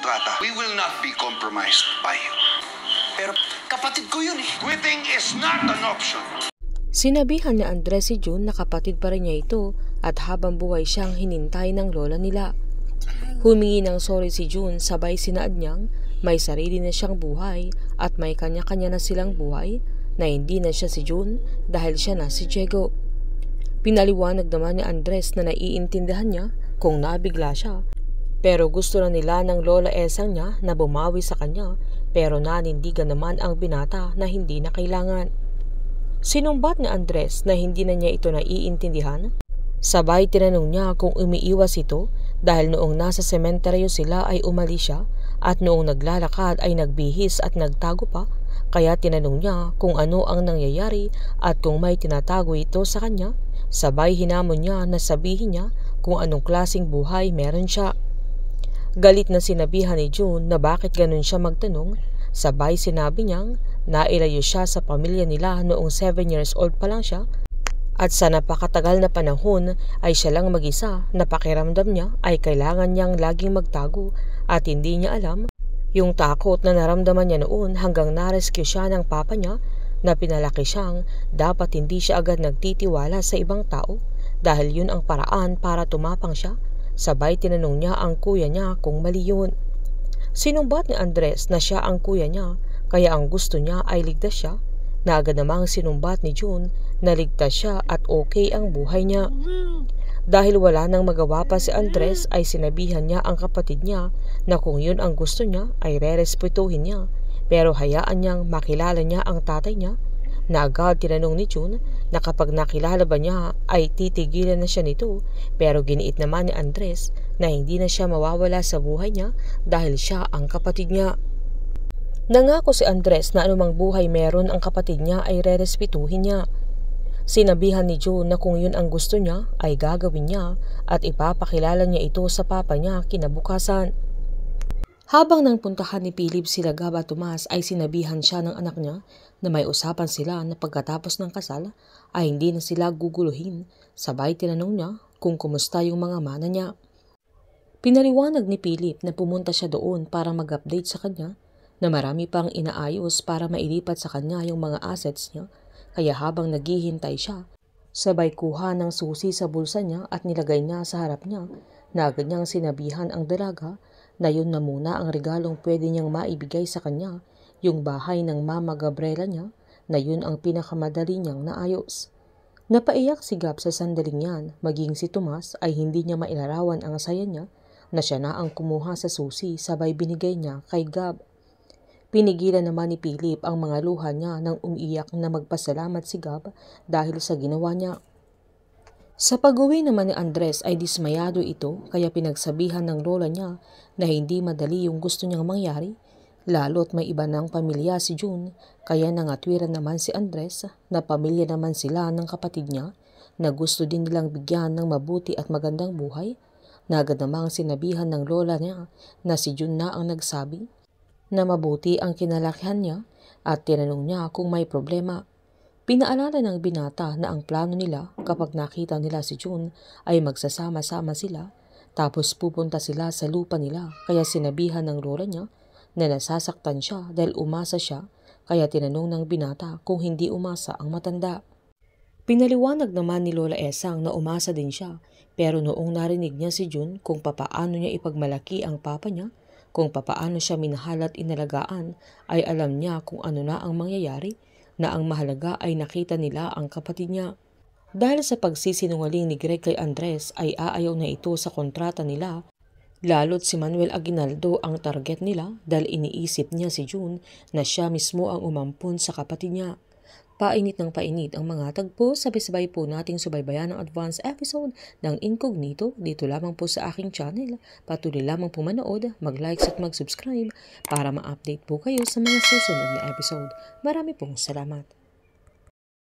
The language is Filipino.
kontrata. We will not be compromised by you. Pero kapatid ko yun eh. Quitting is not an option. Sinabihan ni Andres si June na kapatid pa rin niya ito at habang buhay siyang hinintay ng lola nila. Humingi ng sorry si June sabay sinaad niyang may sarili na siyang buhay at may kanya-kanya na silang buhay na hindi na siya si June dahil siya na si Diego. Pinaliwanag naman ni Andres na naiintindihan niya kung nabigla siya. Pero gusto na nila ng lola Esang niya na bumawi sa kanya pero nanindigan naman ang binata na hindi na kailangan. Sinumbat ni Andres na hindi na niya ito naiintindihan. Sabay tinanong niya kung umiiwas ito dahil noong nasa sementeryo sila ay umalis siya at noong naglalakad ay nagbihis at nagtago pa. Kaya tinanong niya kung ano ang nangyayari at kung may tinatago ito sa kanya. Sabay hinamon niya na sabihin niya kung anong klaseng buhay meron siya. Galit na sinabihan ni June na bakit ganun siya magtanong. Sabay sinabi niyang nailayo siya sa pamilya nila noong 7 years old pa lang siya at sa napakatagal na panahon ay siya lang mag-isa na pakiramdam niya ay kailangan niyang laging magtago at hindi niya alam yung takot na naramdaman niya noon hanggang na-rescue siya ng papa niya na pinalaki siyang dapat hindi siya agad nagtitiwala sa ibang tao dahil yun ang paraan para tumapang siya. Sabay tinanong niya ang kuya niya kung mali yun. Sinumbat ni Andres na siya ang kuya niya kaya ang gusto niya ay ligtas siya na agad namang sinumbat ni June na ligtas siya at okay ang buhay niya. Dahil wala nang magawa pa si Andres ay sinabihan niya ang kapatid niya na kung yun ang gusto niya ay rerespetuhin niya pero hayaan niyang makilala niya ang tatay niya na agad tinanong ni June na kapag nakilala ba niya ay titigilan na siya nito pero giniit naman ni Andres na hindi na siya mawawala sa buhay niya dahil siya ang kapatid niya. Nangako si Andres na anumang buhay meron ang kapatid niya ay rerespetuhin niya. Sinabihan ni June na kung yun ang gusto niya ay gagawin niya at ipapakilala niya ito sa papa niya kinabukasan. Habang nang puntahan ni Philip sila Gab at Tomas ay sinabihan siya ng anak niya na may usapan sila na pagkatapos ng kasal ay hindi na sila guguluhin. Sabay tinanong niya kung kumusta yung mga mana niya. Pinaliwanag ni Philip na pumunta siya doon para mag-update sa kanya na marami pang inaayos para mailipat sa kanya yung mga assets niya. Kaya habang naghihintay siya, sabay kuha ng susi sa bulsa niya at nilagay niya sa harap niya na agad niyang sinabihan ang dalaga na yun na muna ang regalong pwede niyang maibigay sa kanya, yung bahay ng Mama Gabriela niya na yun ang pinakamadali niyang naayos. Napaiyak si Gab sa sandaling yan, maging si Tomas ay hindi niya mailarawan ang saya niya na siya na ang kumuha sa susi sabay binigay niya kay Gab. Pinigilan naman ni Philip ang mga luha niya nang umiiyak na magpasalamat si Gab dahil sa ginawa niya. Sa pag-uwi naman ni Andres ay dismayado ito kaya pinagsabihan ng lola niya na hindi madali yung gusto niyang mangyari, lalo't may iba ng pamilya si June kaya nangatwiran naman si Andres na pamilya naman sila ng kapatid niya na gusto din nilang bigyan ng mabuti at magandang buhay. Na agad namang sinabihan ng lola niya na si June na ang nagsabi na mabuti ang kinalakihan niya at tinanong niya kung may problema. Pinaalala ng binata na ang plano nila kapag nakita nila si June ay magsasama-sama sila tapos pupunta sila sa lupa nila kaya sinabihan ng lola niya na nasasaktan siya dahil umasa siya kaya tinanong ng binata kung hindi umasa ang matanda. Pinaliwanag naman ni Lola Esang na umasa din siya pero noong narinig niya si June kung papaano niya ipagmalaki ang papa niya, kung papaano siya minahal at inalagaan ay alam niya kung ano na ang mangyayari na ang mahalaga ay nakita nila ang kapatid niya. Dahil sa pagsisinungaling ni Greg kay Andres ay aayaw na ito sa kontrata nila, lalo't si Manuel Aguinaldo ang target nila dahil iniisip niya si June na siya mismo ang umampun sa kapatid niya. Painit ng painit ang mga tagpo, sabay-sabay po nating subaybayan ang advance episode ng Incognito dito lamang po sa aking channel. Patuloy lamang po manood, mag-likes at mag-subscribe para ma-update po kayo sa mga susunod na episode. Marami pong salamat.